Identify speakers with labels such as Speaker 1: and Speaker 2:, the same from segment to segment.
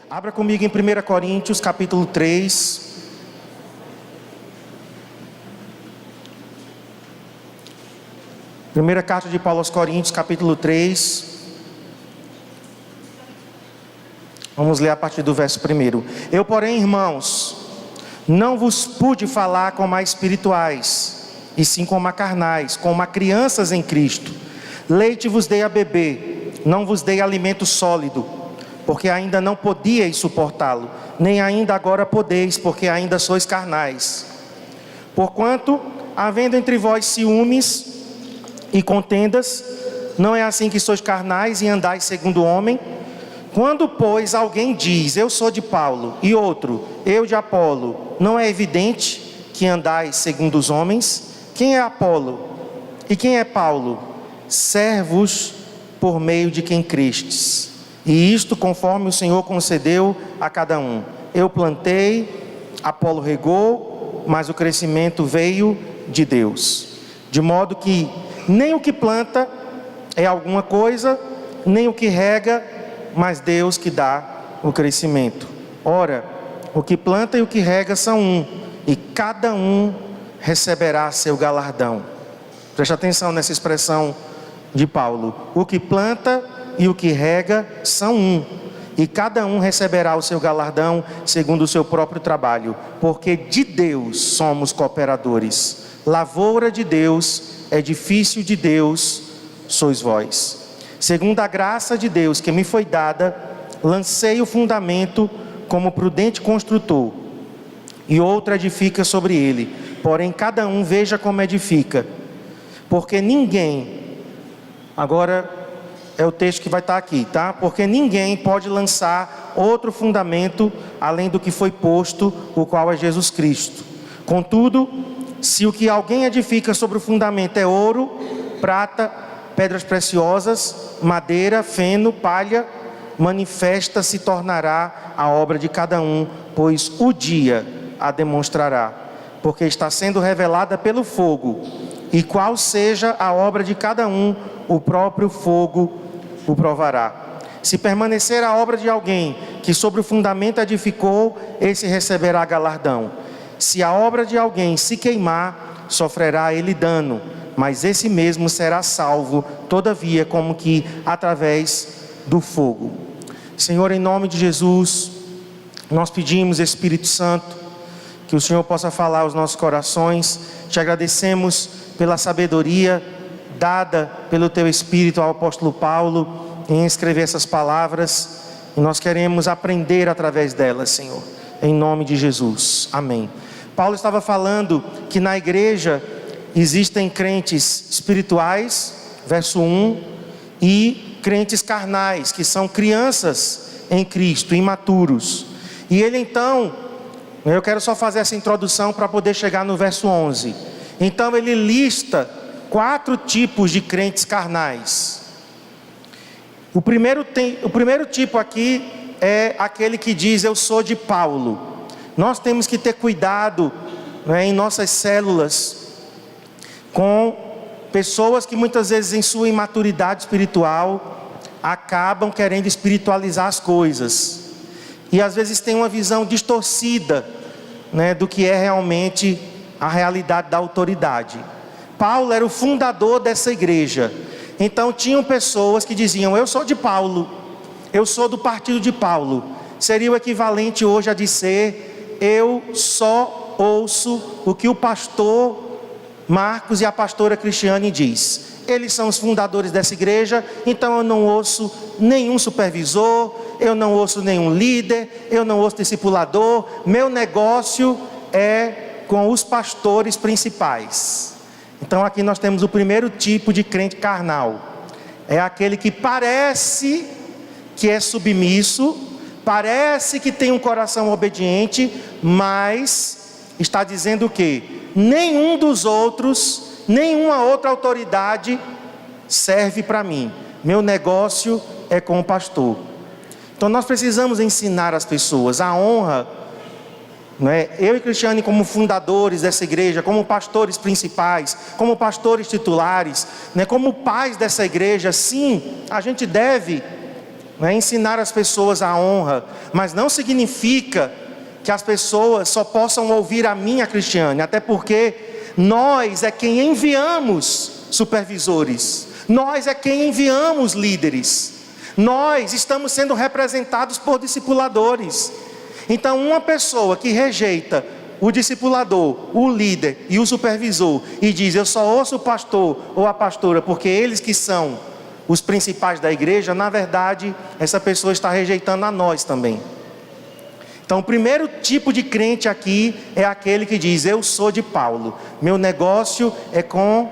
Speaker 1: Abra comigo em 1 Coríntios, capítulo 3. Primeira carta de Paulo aos Coríntios, capítulo 3. Vamos ler a partir do verso 1. Eu, porém, irmãos, não vos pude falar como a espirituais, e sim como a carnais, como a crianças em Cristo. Leite vos dei a beber, não vos dei alimento sólido, porque ainda não podíeis suportá-lo, nem ainda agora podeis, porque ainda sois carnais. Porquanto, havendo entre vós ciúmes e contendas, não é assim que sois carnais e andais segundo o homem? Quando, pois, alguém diz, eu sou de Paulo, e outro, eu de Apolo, não é evidente que andais segundo os homens? Quem é Apolo? E quem é Paulo? Servos por meio de quem crestes. E isto conforme o Senhor concedeu a cada um. Eu plantei, Apolo regou, mas o crescimento veio de Deus. De modo que nem o que planta é alguma coisa, nem o que rega, mas Deus que dá o crescimento. Ora, o que planta e o que rega são um, e cada um receberá seu galardão. Preste atenção nessa expressão de Paulo. O que planta e o que rega são um, e cada um receberá o seu galardão segundo o seu próprio trabalho, porque de Deus somos cooperadores. Lavoura de Deus, edifício de Deus sois vós. Segundo a graça de Deus que me foi dada, lancei o fundamento como prudente construtor, e outro edifica sobre ele. Porém cada um veja como edifica, porque ninguém, agora é o texto que vai estar aqui, tá? Porque ninguém pode lançar outro fundamento além do que foi posto, o qual é Jesus Cristo. Contudo, se o que alguém edifica sobre o fundamento é ouro, prata, pedras preciosas, madeira, feno, palha, manifesta se tornará a obra de cada um, pois o dia a demonstrará, porque está sendo revelada pelo fogo, e qual seja a obra de cada um, o próprio fogo o provará. Se permanecer a obra de alguém que sobre o fundamento edificou, esse receberá galardão. Se a obra de alguém se queimar, sofrerá ele dano, mas esse mesmo será salvo, todavia, como que através do fogo. Senhor, em nome de Jesus, nós pedimos, Espírito Santo, que o Senhor possa falar aos nossos corações. Te agradecemos pela sabedoria dada pelo Teu Espírito ao apóstolo Paulo em escrever essas palavras, e nós queremos aprender através delas, Senhor, em nome de Jesus, amém. Paulo estava falando que na igreja existem crentes espirituais, verso 1, e crentes carnais, que são crianças em Cristo, imaturos. E ele então, eu quero só fazer essa introdução para poder chegar no verso 11. Então ele lista 4 tipos de crentes carnais. O primeiro tipo aqui é aquele que diz, eu sou de Paulo. Nós temos que ter cuidado, em nossas células, com pessoas que muitas vezes em sua imaturidade espiritual acabam querendo espiritualizar as coisas, e às vezes tem uma visão distorcida, do que é realmente a realidade da autoridade. Paulo era o fundador dessa igreja, então tinham pessoas que diziam, eu sou de Paulo, eu sou do partido de Paulo. Seria o equivalente hoje a dizer, eu só ouço o que o pastor Marcos e a pastora Cristiane diz. Eles são os fundadores dessa igreja, então eu não ouço nenhum supervisor, eu não ouço nenhum líder, eu não ouço discipulador, meu negócio é com os pastores principais. Então aqui nós temos o primeiro tipo de crente carnal. É aquele que parece que é submisso, parece que tem um coração obediente, mas está dizendo o quê? Nenhum dos outros, nenhuma outra autoridade serve para mim. Meu negócio é com o pastor. Então nós precisamos ensinar as pessoas a honra, eu e Cristiane como fundadores dessa igreja, como pastores principais, como pastores titulares, como pais dessa igreja. Sim, a gente deve não é ensinar as pessoas a honra, mas não significa que as pessoas só possam ouvir a mim, a Cristiane, até porque nós é quem enviamos supervisores, nós é quem enviamos líderes, nós estamos sendo representados por discipuladores. Então uma pessoa que rejeita o discipulador, o líder e o supervisor e diz: eu só ouço o pastor ou a pastora porque eles que são os principais da igreja, na verdade essa pessoa está rejeitando a nós também. Então o primeiro tipo de crente aqui é aquele que diz: eu sou de Paulo, meu negócio é com,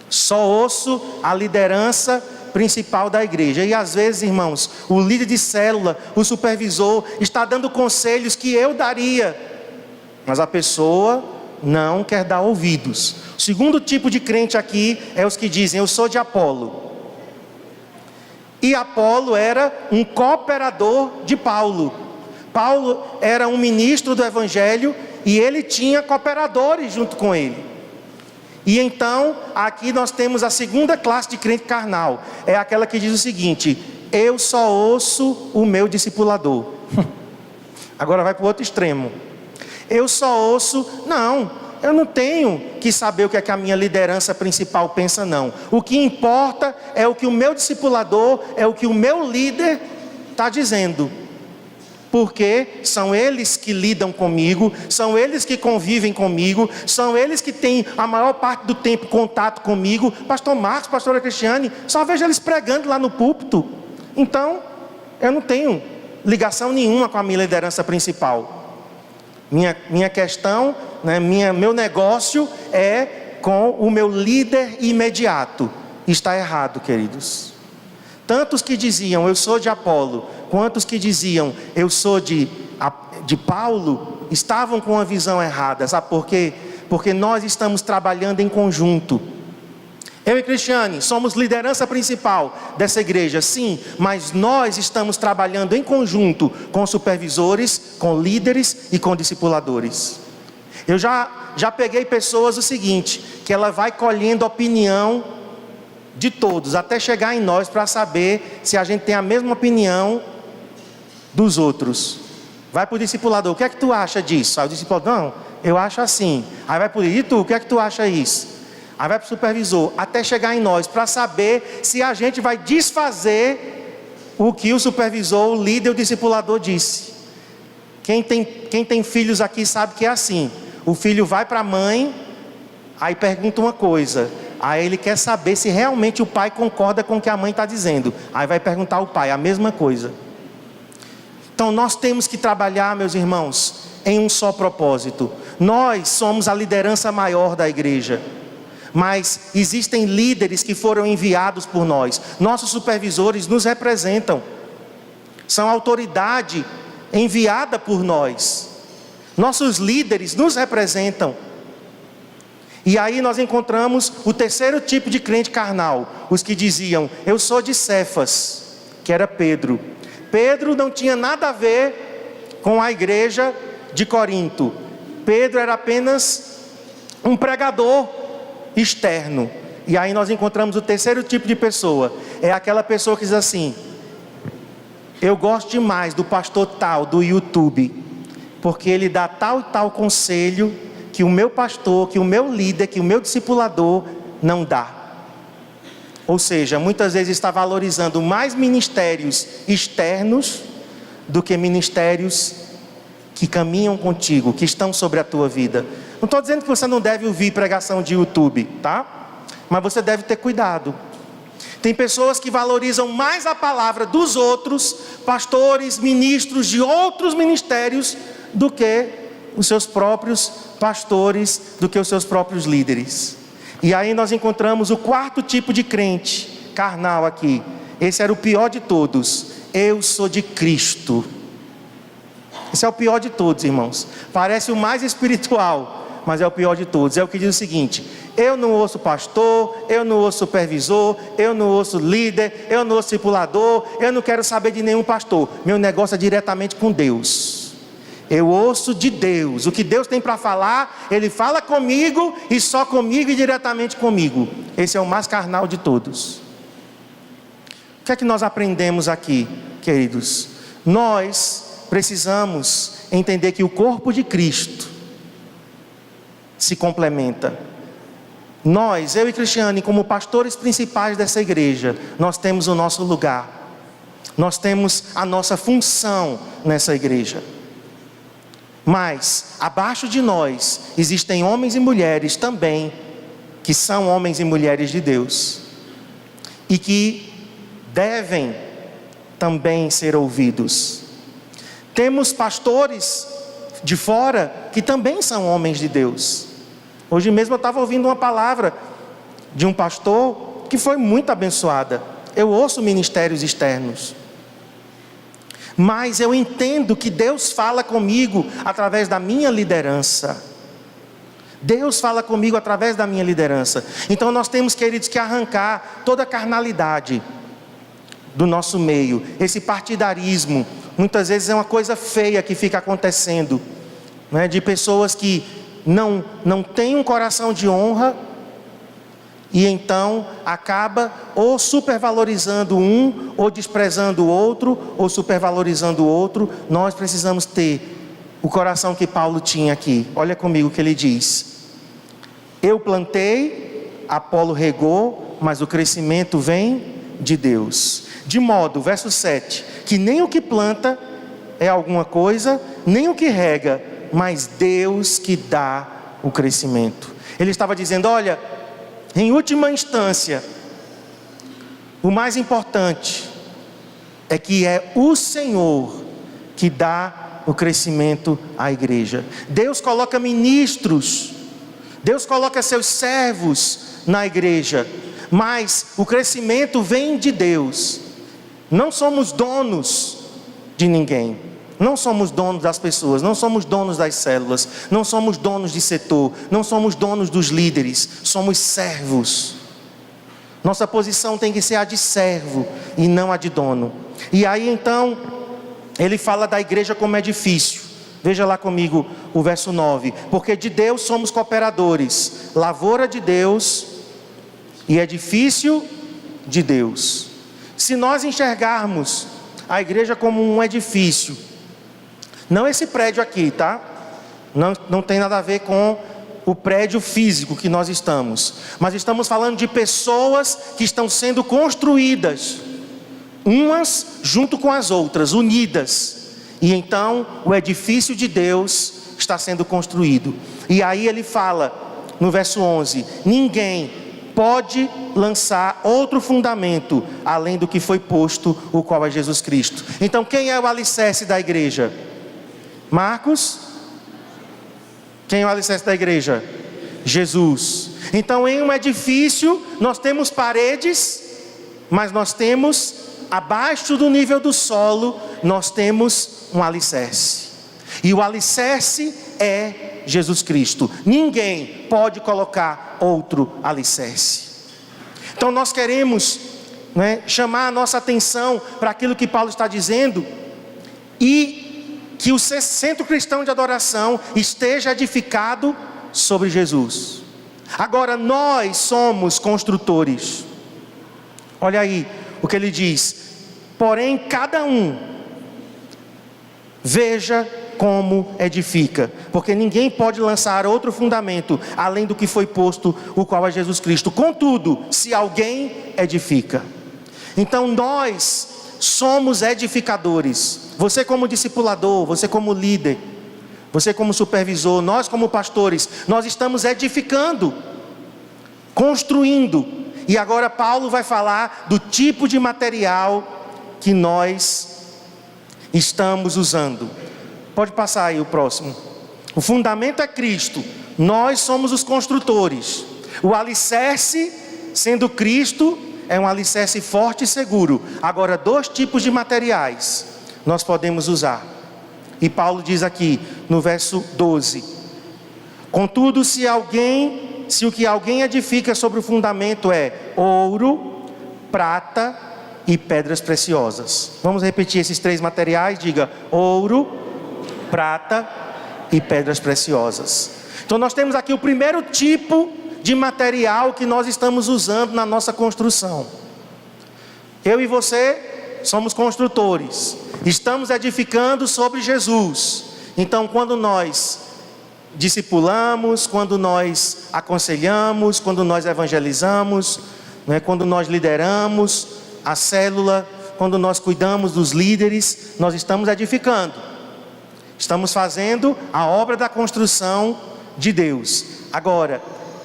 Speaker 1: só ouço a liderança principal da igreja. E às vezes, irmãos, o líder de célula, o supervisor, está dando conselhos que eu daria, mas a pessoa não quer dar ouvidos. O segundo tipo de crente aqui é os que dizem: eu sou de Apolo. E Apolo era um cooperador de Paulo. Paulo era um ministro do evangelho e ele tinha cooperadores junto com ele. E então, aqui nós temos a segunda classe de crente carnal. É aquela que diz o seguinte: eu só ouço o meu discipulador. Agora vai para o outro extremo. Eu só ouço, não, eu não tenho que saber o que é que a minha liderança principal pensa, não. O que importa é o que o meu discipulador, é o que o meu líder está dizendo. Porque são eles que lidam comigo, são eles que convivem comigo, são eles que têm a maior parte do tempo contato comigo. Pastor Marcos, pastora Cristiane, só vejo eles pregando lá no púlpito. Então, eu não tenho ligação nenhuma com a minha liderança principal. Minha questão, né, meu negócio é com o meu líder imediato. Está errado, queridos. Tantos que diziam: eu sou de Apolo, quantos que diziam: eu sou de Paulo, estavam com uma visão errada. Sabe por quê? Porque nós estamos trabalhando em conjunto. Eu e Cristiane somos liderança principal dessa igreja, sim, mas nós estamos trabalhando em conjunto com supervisores, com líderes e com discipuladores. Eu já peguei pessoas o seguinte, que ela vai colhendo opinião de todos, até chegar em nós para saber se a gente tem a mesma opinião dos outros. Vai para o discipulador: o que é que tu acha disso? Aí o discipulador: não, eu acho assim. Aí vai para o líder: e tu, o que é que tu acha isso? Aí vai para o supervisor, até chegar em nós para saber se a gente vai desfazer o que o supervisor, o líder, o discipulador disse. Quem tem filhos aqui sabe que é assim. O filho vai para a mãe, aí pergunta uma coisa, aí ele quer saber se realmente o pai concorda com o que a mãe está dizendo. Aí vai perguntar ao pai a mesma coisa. Então nós temos que trabalhar, meus irmãos, em um só propósito. Nós somos a liderança maior da igreja, mas existem líderes que foram enviados por nós. Nossos supervisores nos representam, são autoridade enviada por nós. Nossos líderes nos representam. E aí nós encontramos o terceiro tipo de crente carnal, os que diziam: eu sou de Cefas, que era Pedro. Pedro não tinha nada a ver com a igreja de Corinto. Pedro era apenas um pregador externo. E aí nós encontramos o terceiro tipo de pessoa, é aquela pessoa que diz assim: eu gosto demais do pastor tal do YouTube, porque ele dá tal e tal conselho que o meu pastor, que o meu líder, que o meu discipulador não dá. Ou seja, muitas vezes está valorizando mais ministérios externos do que ministérios que caminham contigo, que estão sobre a tua vida. Não estou dizendo que você não deve ouvir pregação de YouTube, tá? Mas você deve ter cuidado. Tem pessoas que valorizam mais a palavra dos outros, pastores, ministros de outros ministérios, do que os seus próprios pastores, do que os seus próprios líderes. E aí nós encontramos o quarto tipo de crente carnal aqui. Esse era o pior de todos: eu sou de Cristo. Esse é o pior de todos, irmãos. Parece o mais espiritual, mas é o pior de todos. É o que diz o seguinte: eu não ouço pastor, eu não ouço supervisor, eu não ouço líder, eu não ouço discipulador, eu não quero saber de nenhum pastor. Meu negócio é diretamente com Deus. Eu ouço de Deus. O que Deus tem para falar, Ele fala comigo e só comigo e diretamente comigo. Esse é o mais carnal de todos. que é que nós aprendemos aqui, queridos? Nós precisamos entender que o corpo de Cristo se complementa. Nós, eu e Cristiane, como pastores principais dessa igreja, nós temos o nosso lugar. Nós temos a nossa função nessa igreja. Mas, abaixo de nós, existem homens e mulheres também, que são homens e mulheres de Deus. E que devem também ser ouvidos. Temos pastores de fora, que também são homens de Deus. Hoje mesmo eu estava ouvindo uma palavra de um pastor que foi muito abençoada. Eu ouço ministérios externos, mas eu entendo que Deus fala comigo através da minha liderança. Deus fala comigo através da minha liderança. Então nós temos, queridos, que arrancar toda a carnalidade do nosso meio. Esse partidarismo, muitas vezes é uma coisa feia que fica acontecendo, né? De pessoas que não têm um coração de honra, e então acaba ou supervalorizando um, ou desprezando o outro, ou supervalorizando o outro. Nós precisamos ter o coração que Paulo tinha aqui. Olha comigo o que ele diz: eu plantei, Apolo regou, mas o crescimento vem de Deus. De modo, verso 7, que nem o que planta é alguma coisa, nem o que rega, mas Deus que dá o crescimento. Ele estava dizendo: olha, em última instância, o mais importante é que é o Senhor que dá o crescimento à igreja. Deus coloca ministros, Deus coloca seus servos na igreja, mas o crescimento vem de Deus. Não somos donos de ninguém, não somos donos das pessoas, não somos donos das células, não somos donos de setor, não somos donos dos líderes, somos servos. Nossa posição tem que ser a de servo e não a de dono. E aí então ele fala da igreja como edifício. Veja lá comigo o verso 9: porque de Deus somos cooperadores, lavoura de Deus e edifício de Deus. Se nós enxergarmos a igreja como um edifício, não esse prédio aqui, tá? Não tem nada a ver com o prédio físico que nós estamos, mas estamos falando de pessoas que estão sendo construídas, umas junto com as outras, unidas, e então o edifício de Deus está sendo construído. E aí ele fala no verso 11: ninguém pode lançar outro fundamento além do que foi posto, o qual é Jesus Cristo. Então quem é o alicerce da igreja? Marcos? Quem é o alicerce da igreja? Jesus. Então em um edifício nós temos paredes, mas nós temos, abaixo do nível do solo, nós temos um alicerce. E o alicerce é Jesus Cristo. Ninguém pode colocar outro alicerce. Então nós queremos, chamar a nossa atenção para aquilo que Paulo está dizendo, e que o centro cristão de adoração esteja edificado sobre Jesus. Agora nós somos construtores. Olha aí o que ele diz: porém cada um veja como edifica, porque ninguém pode lançar outro fundamento além do que foi posto, o qual é Jesus Cristo. Contudo, se alguém edifica, então nós somos edificadores. Você como discipulador, você como líder, você como supervisor, nós como pastores, nós estamos edificando, construindo. E agora Paulo vai falar do tipo de material que nós estamos usando. Pode passar aí o próximo. O fundamento é Cristo, nós somos os construtores. O alicerce, sendo Cristo, é um alicerce forte e seguro. Agora, dois tipos de materiais nós podemos usar. E Paulo diz aqui no verso 12: contudo, se o que alguém edifica sobre o fundamento é ouro, prata e pedras preciosas. Vamos repetir esses três materiais. Diga: ouro, prata e pedras preciosas. Então nós temos aqui o primeiro tipo de material que nós estamos usando na nossa construção. Eu e você somos construtores. Estamos edificando sobre Jesus. Então, quando nós discipulamos, quando nós aconselhamos, quando nós evangelizamos, quando nós lideramos a célula, quando nós cuidamos dos líderes, nós estamos edificando. Estamos fazendo a obra da construção de Deus. Agora,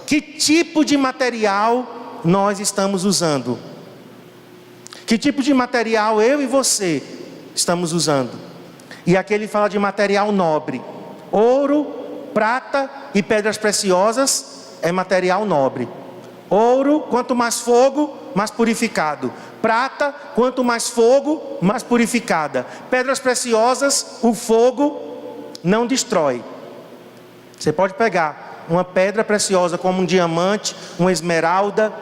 Speaker 1: que tipo de material nós estamos usando? Que tipo de material eu e você estamos usando? E aqui ele fala de material nobre. Ouro, prata e pedras preciosas é material nobre. Ouro, quanto mais fogo, mais purificado. Prata, quanto mais fogo, mais purificada. Pedras preciosas, o fogo não destrói. Você pode pegar uma pedra preciosa como um diamante, uma esmeralda,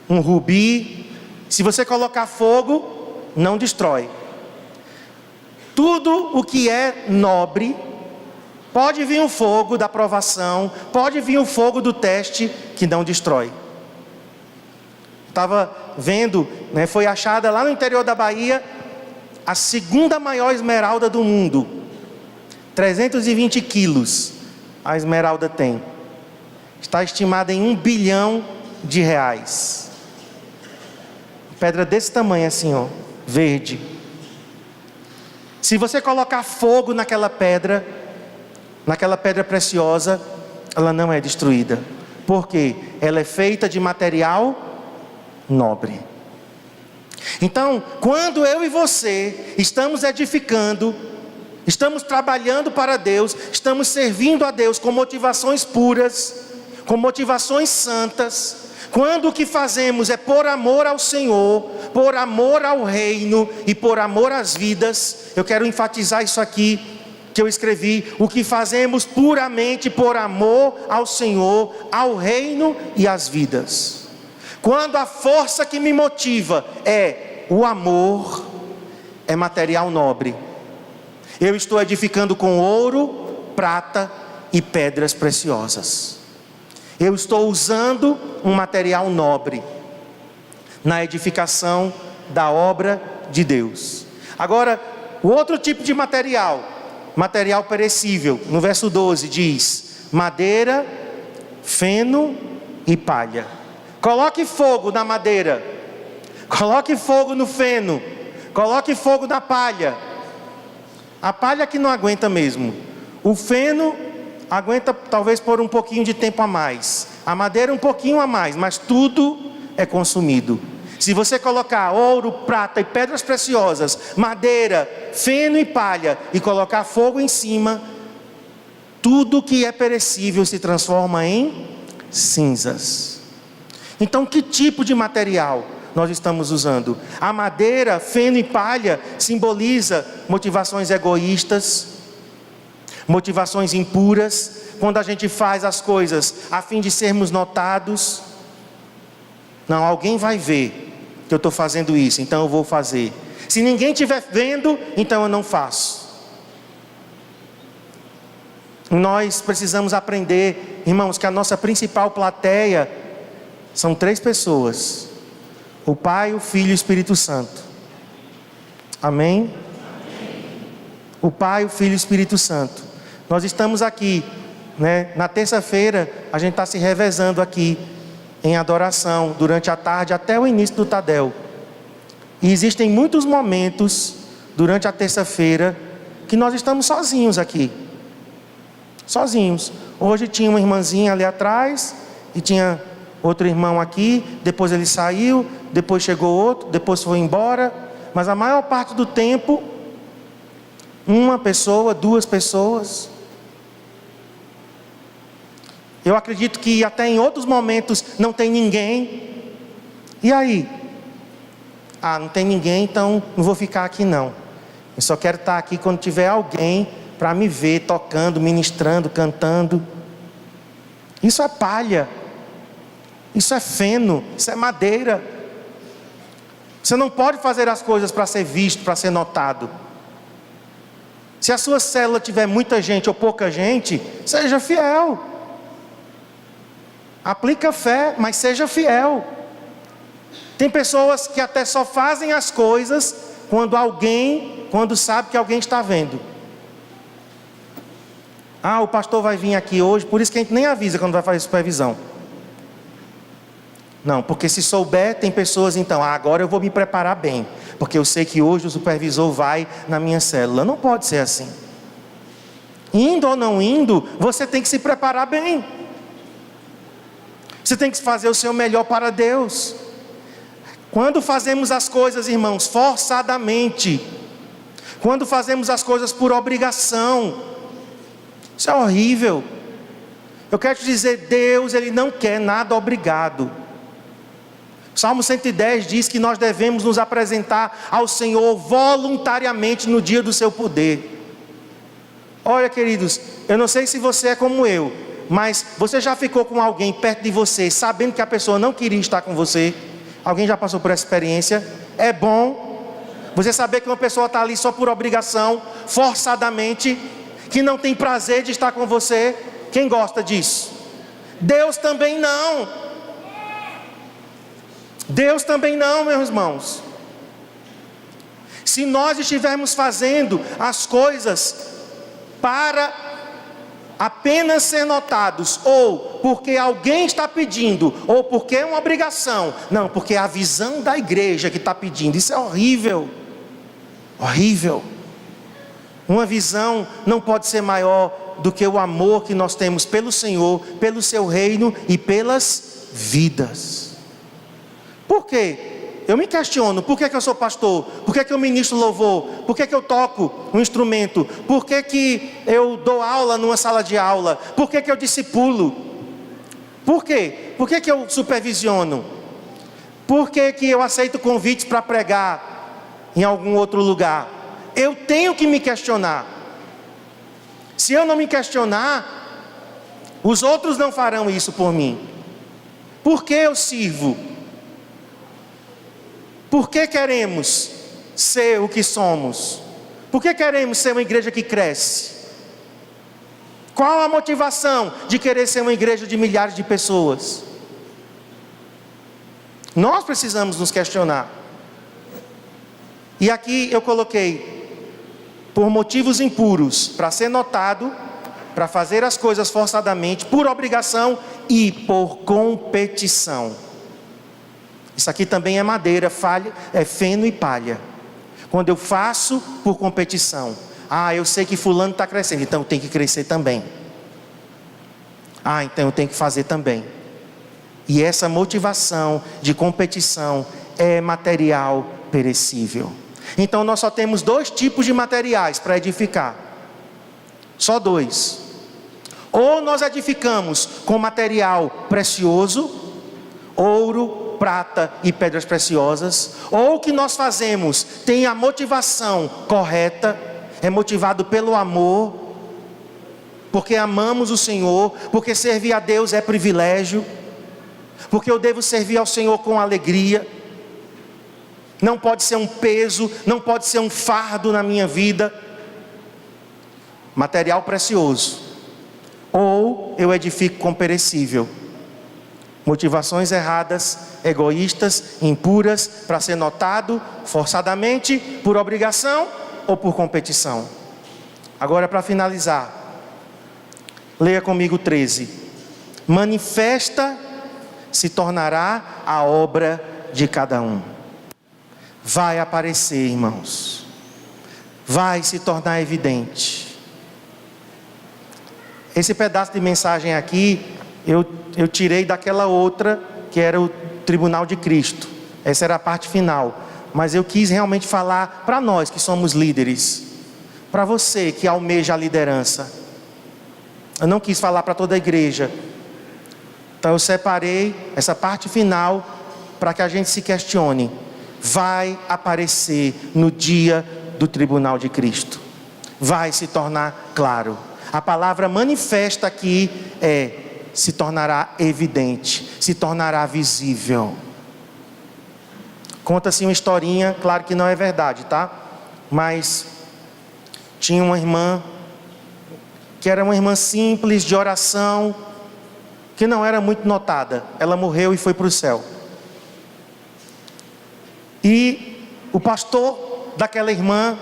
Speaker 1: um rubi. Se você colocar fogo, não destrói. Tudo o que é nobre, pode vir o fogo da provação, pode vir o fogo do teste, que não destrói. Estava vendo, foi achada lá no interior da Bahia a segunda maior esmeralda do mundo. 320 quilos a esmeralda tem. Está estimada em R$1 bilhão. Pedra desse tamanho assim, ó, verde. Se você colocar fogo naquela pedra preciosa, ela não é destruída. Por quê? Ela é feita de material nobre. Então, quando eu e você estamos edificando, estamos trabalhando para Deus, estamos servindo a Deus com motivações puras, com motivações santas, quando o que fazemos é por amor ao Senhor, por amor ao reino e por amor às vidas, eu quero enfatizar isso aqui, que eu escrevi: o que fazemos puramente por amor ao Senhor, ao reino e às vidas. Quando a força que me motiva é o amor, é material nobre. Eu estou edificando com ouro, prata e pedras preciosas. Eu estou usando um material nobre na edificação da obra de Deus. Agora, o outro tipo de material perecível, no verso 12 diz: madeira, feno e palha. Coloque fogo na madeira, coloque fogo no feno, coloque fogo na palha. A palha que não aguenta mesmo. O feno aguenta talvez por um pouquinho de tempo a mais. A madeira um pouquinho a mais, mas tudo é consumido. Se você colocar ouro, prata e pedras preciosas, madeira, feno e palha, e colocar fogo em cima, tudo que é perecível se transforma em cinzas. Então, que tipo de material nós estamos usando? A madeira, feno e palha simboliza motivações egoístas, motivações impuras, quando a gente faz as coisas a fim de sermos notados. Não, alguém vai ver que eu estou fazendo isso, então eu vou fazer. Se ninguém estiver vendo, então eu não faço. Nós precisamos aprender, irmãos, que a nossa principal plateia são 3 pessoas: o Pai, o Filho e o Espírito Santo. Amém? O Pai, o Filho e o Espírito Santo. Nós estamos aqui, na terça-feira a gente está se revezando aqui em adoração, durante a tarde até o início do Tadel. E existem muitos momentos durante a terça-feira que nós estamos sozinhos aqui. Sozinhos. Hoje tinha uma irmãzinha ali atrás e tinha outro irmão aqui, depois ele saiu, depois chegou outro, depois foi embora. Mas a maior parte do tempo, uma pessoa, 2 pessoas. Eu acredito que até em outros momentos não tem ninguém. E aí? Não tem ninguém, então não vou ficar aqui não. Eu só quero estar aqui quando tiver alguém para me ver tocando, ministrando, cantando. Isso é palha. Isso é feno, isso é madeira. Você não pode fazer as coisas para ser visto, para ser notado. Se a sua célula tiver muita gente ou pouca gente, seja fiel. Aplica fé, mas seja fiel. Tem pessoas que até só fazem as coisas quando sabe que alguém está vendo. O pastor vai vir aqui hoje, por isso que a gente nem avisa quando vai fazer supervisão. Não, porque se souber, tem pessoas então, agora eu vou me preparar bem, porque eu sei que hoje o supervisor vai na minha célula. Não pode ser assim. Indo ou não indo, você tem que se preparar bem. Você tem que fazer o seu melhor para Deus. Quando fazemos as coisas, irmãos, forçadamente, quando fazemos as coisas por obrigação, isso é horrível. Eu quero te dizer, Deus, Ele não quer nada obrigado. Salmo 110 diz que nós devemos nos apresentar ao Senhor voluntariamente no dia do seu poder. Olha, queridos, eu não sei se você é como eu, mas você já ficou com alguém perto de você, sabendo que a pessoa não queria estar com você? Alguém já passou por essa experiência? É bom você saber que uma pessoa está ali só por obrigação, forçadamente, que não tem prazer de estar com você. Quem gosta disso? Deus também não. Deus também não, meus irmãos. Se nós estivermos fazendo as coisas para apenas ser notados, ou porque alguém está pedindo, ou porque é uma obrigação, não, porque é a visão da igreja que está pedindo, isso é horrível. Horrível. Uma visão não pode ser maior do que o amor que nós temos pelo Senhor, pelo seu reino e pelas vidas. Por quê? Eu me questiono, por que eu sou pastor? Por que eu ministro louvor? Por que eu toco um instrumento? Por que eu dou aula numa sala de aula? Por que eu discipulo? Por quê? Por que eu supervisiono? Por que eu aceito convites para pregar em algum outro lugar? Eu tenho que me questionar. Se eu não me questionar, os outros não farão isso por mim. Por que eu sirvo? Por que queremos ser o que somos? Por que queremos ser uma igreja que cresce? Qual a motivação de querer ser uma igreja de milhares de pessoas? Nós precisamos nos questionar. E aqui eu coloquei, por motivos impuros, para ser notado, para fazer as coisas forçadamente, por obrigação e por competição. Isso aqui também é madeira, é feno e palha. Quando eu faço por competição, eu sei que fulano está crescendo, então eu tenho que crescer também. Então eu tenho que fazer também. E essa motivação de competição é material perecível. Então nós só temos 2 tipos de materiais para edificar. Só 2. Ou nós edificamos com material precioso, ouro, prata e pedras preciosas, ou o que nós fazemos tem a motivação correta, é motivado pelo amor, porque amamos o Senhor, porque servir a Deus é privilégio, porque eu devo servir ao Senhor com alegria. Não pode ser um peso, não pode ser um fardo na minha vida. Material precioso. Ou eu edifico com perecível. Motivações erradas, egoístas, impuras, para ser notado forçadamente, por obrigação ou por competição. Agora, para finalizar, leia comigo 13. Manifesta se tornará a obra de cada um. Vai aparecer, irmãos. Vai se tornar evidente. Esse pedaço de mensagem aqui, eu tirei daquela outra, que era o tribunal de Cristo. Essa era a parte final. Mas eu quis realmente falar para nós que somos líderes. Para você que almeja a liderança. Eu não quis falar para toda a igreja. Então eu separei essa parte final para que a gente se questione. Vai aparecer no dia do tribunal de Cristo. Vai se tornar claro. A palavra manifesta aqui se tornará evidente, se tornará visível. Conta-se uma historinha, claro que não é verdade, tá? Mas tinha uma irmã, que era uma irmã simples, de oração, que não era muito notada. Ela morreu e foi para o céu. E o pastor daquela irmã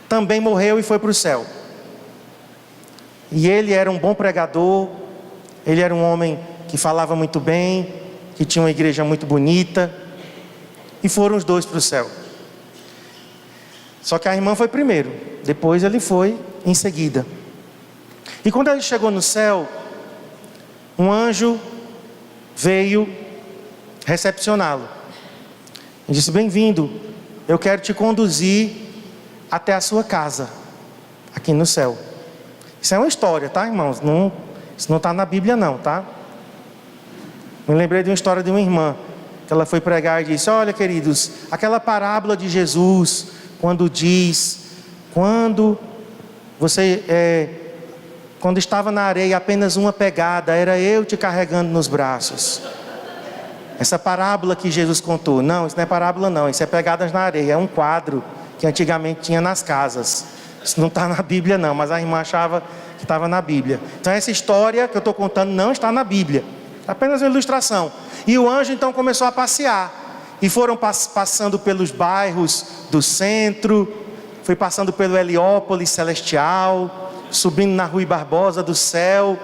Speaker 1: também morreu e foi para o céu. E ele era um bom pregador, ele era um homem que falava muito bem, que tinha uma igreja muito bonita, e foram os dois para o céu. Só que a irmã foi primeiro, depois ele foi em seguida. E quando ele chegou no céu, um anjo veio recepcioná-lo. Ele disse: bem-vindo, eu quero te conduzir até a sua casa, aqui no céu. Isso é uma história, tá, irmãos? Isso não está na Bíblia não, tá? Me lembrei de uma história de uma irmã, que ela foi pregar e disse: olha, queridos, aquela parábola de Jesus, quando diz, quando estava na areia apenas uma pegada, era eu te carregando nos braços. Essa parábola que Jesus contou, não, isso não é parábola não, isso é pegadas na areia, é um quadro que antigamente tinha nas casas. Isso não está na Bíblia não, mas a irmã achava que estava na Bíblia. Então essa história que eu estou contando não está na Bíblia, apenas uma ilustração. E o anjo então começou a passear, e foram passando pelos bairros do centro, foi passando pelo Heliópolis Celestial, subindo na Rui Barbosa do céu,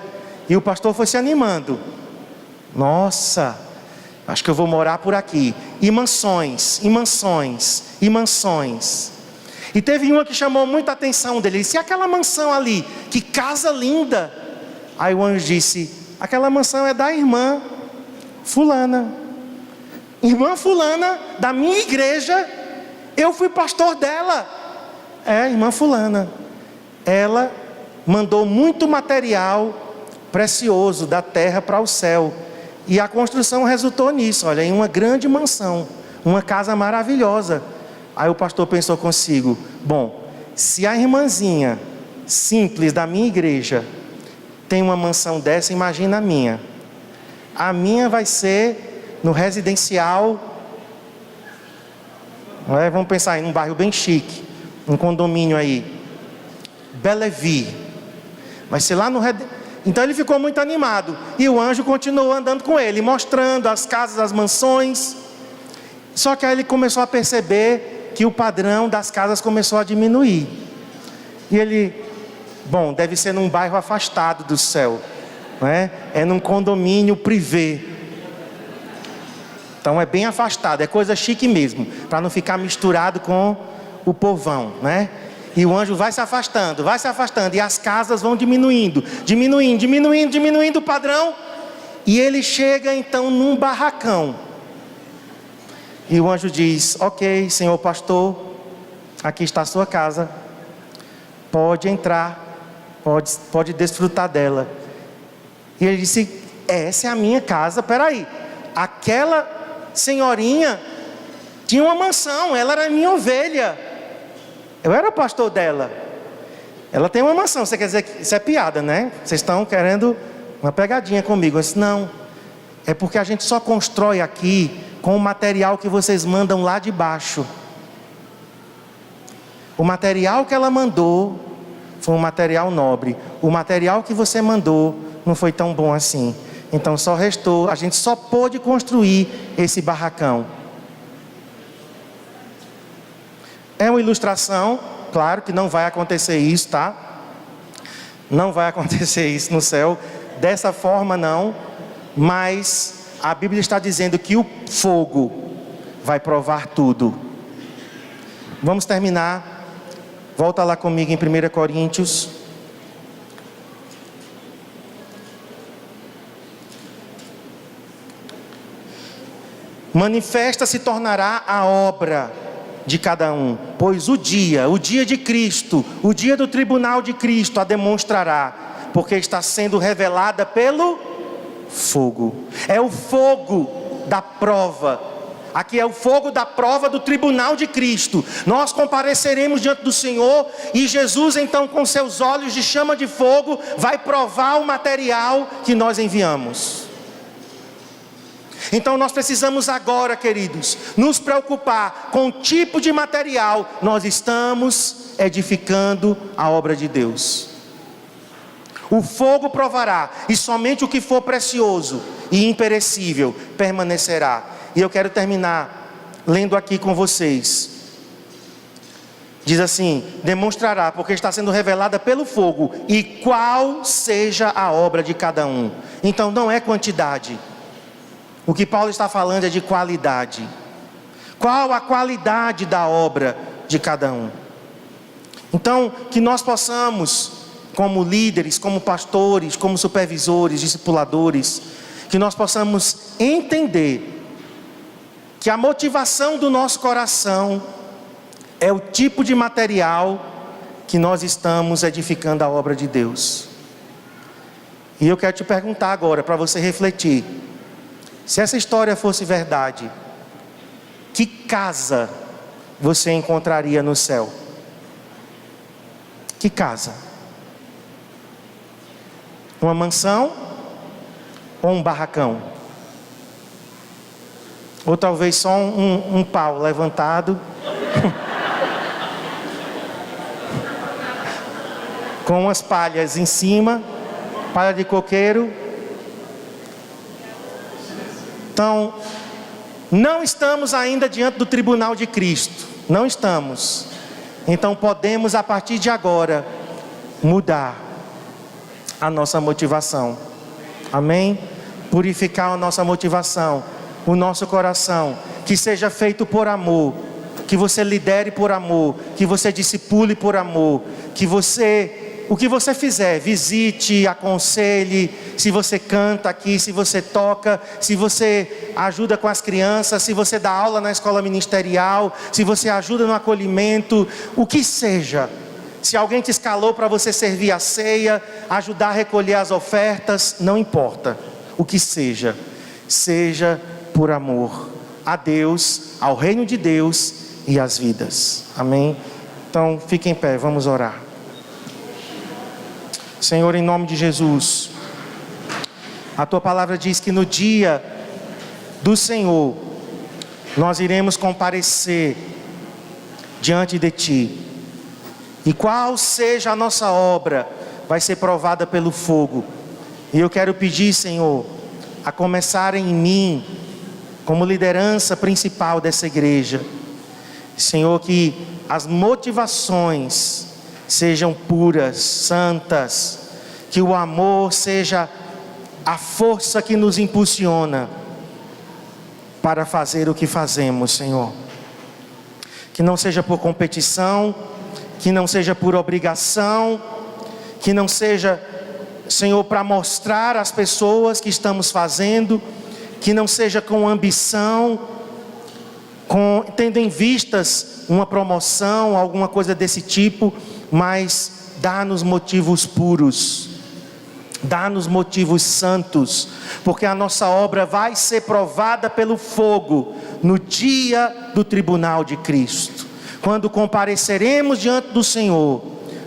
Speaker 1: e o pastor foi se animando. Nossa, acho que eu vou morar por aqui. E mansões, e mansões, e mansões. E teve uma que chamou muita atenção dele. Ele disse: e aquela mansão ali, que casa linda. Aí o anjo disse: aquela mansão é da irmã fulana. Irmã fulana, da minha igreja, eu fui pastor dela. É, irmã fulana. Ela mandou muito material precioso da terra para o céu. E a construção resultou nisso, olha, em uma grande mansão, uma casa maravilhosa. Aí o pastor pensou consigo: bom, se a irmãzinha simples da minha igreja tem uma mansão dessa, imagina a minha. A minha vai ser no residencial, vamos pensar em um bairro bem chique, um condomínio aí, Bellevue. Vai ser lá no Então ele ficou muito animado, e o anjo continuou andando com ele, mostrando as casas, as mansões. Só que aí ele começou a perceber que o padrão das casas começou a diminuir. E ele, bom, deve ser num bairro afastado do céu, não é? É num condomínio privê. Então é bem afastado, é coisa chique mesmo, para não ficar misturado com o povão, né? E o anjo vai se afastando, e as casas vão diminuindo o padrão. E ele chega então num barracão. E o anjo diz: ok, senhor pastor, aqui está a sua casa, pode entrar, pode desfrutar dela. E ele disse: essa é a minha casa. Peraí, aquela senhorinha tinha uma mansão, ela era minha ovelha, eu era o pastor dela. Ela tem uma mansão. Você quer dizer que isso é piada, né? Vocês estão querendo uma pegadinha comigo. Eu disse: não, é porque a gente só constrói aqui com o material que vocês mandam lá de baixo. O material que ela mandou foi um material nobre. O material que você mandou não foi tão bom assim. Então só restou, a gente só pôde construir esse barracão. É uma ilustração, claro que não vai acontecer isso, tá? Não vai acontecer isso no céu, dessa forma não, mas a Bíblia está dizendo que o fogo vai provar tudo. Vamos terminar. Volta lá comigo em 1 Coríntios. Manifesta se tornará a obra de cada um, pois o dia de Cristo, o dia do tribunal de Cristo a demonstrará, porque está sendo revelada pelo fogo. É o fogo da prova. Aqui é o fogo da prova do tribunal de Cristo. Nós compareceremos diante do Senhor, e Jesus então, com seus olhos de chama de fogo, vai provar o material que nós enviamos. Então nós precisamos agora, queridos, nos preocupar com o tipo de material nós estamos edificando a obra de Deus. O fogo provará, e somente o que for precioso e imperecível permanecerá. E eu quero terminar lendo aqui com vocês. Diz assim: demonstrará, porque está sendo revelada pelo fogo, e qual seja a obra de cada um. Então não é quantidade. O que Paulo está falando é de qualidade. Qual a qualidade da obra de cada um? Então, que nós possamos, como líderes, como pastores, como supervisores, discipuladores, que nós possamos entender que a motivação do nosso coração é o tipo de material que nós estamos edificando a obra de Deus. E eu quero te perguntar agora, para você refletir: se essa história fosse verdade, que casa você encontraria no céu? Que casa? Uma mansão ou um barracão? Ou talvez só um pau levantado com umas palhas em cima, palha de coqueiro. Então, não estamos ainda diante do tribunal de Cristo, não estamos. Então podemos, a partir de agora, mudar a nossa motivação, amém? Purificar a nossa motivação, o nosso coração, que seja feito por amor, que você lidere por amor, que você discipule por amor, que você... O que você fizer, visite, aconselhe, se você canta aqui, se você toca, se você ajuda com as crianças, se você dá aula na escola ministerial, se você ajuda no acolhimento, o que seja. Se alguém te escalou para você servir a ceia, ajudar a recolher as ofertas, não importa. O que seja, seja por amor a Deus, ao reino de Deus e às vidas. Amém? Então, fique em pé, vamos orar. Senhor, em nome de Jesus, a Tua palavra diz que no dia do Senhor, nós iremos comparecer diante de Ti. E qual seja a nossa obra, vai ser provada pelo fogo. E eu quero pedir, Senhor, a começar em mim, como liderança principal dessa igreja, Senhor, que as motivações sejam puras, santas, que o amor seja a força que nos impulsiona para fazer o que fazemos, Senhor. Que não seja por competição, que não seja por obrigação, que não seja, Senhor, para mostrar às pessoas que estamos fazendo, que não seja com ambição, tendo em vistas uma promoção, alguma coisa desse tipo, mas dá-nos motivos puros, dá-nos motivos santos, porque a nossa obra vai ser provada pelo fogo no dia do tribunal de Cristo. Quando compareceremos diante do Senhor,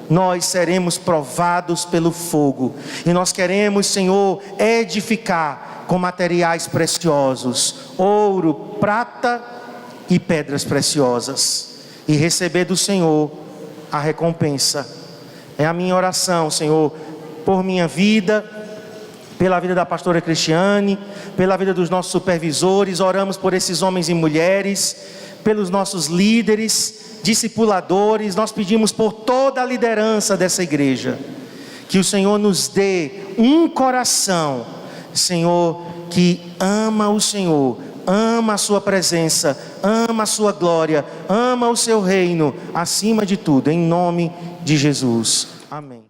Speaker 1: nós seremos provados pelo fogo, e nós queremos, Senhor, edificar com materiais preciosos, ouro, prata e pedras preciosas, e receber do Senhor a recompensa. É a minha oração, Senhor, por minha vida, pela vida da pastora Cristiane, pela vida dos nossos supervisores. Oramos por esses homens e mulheres, pelos nossos líderes, discipuladores. Nós pedimos por toda a liderança dessa igreja, que o Senhor nos dê um coração, Senhor, que ama o Senhor, ama a sua presença, ama a sua glória, ama o seu reino, acima de tudo, em nome de Jesus. Amém.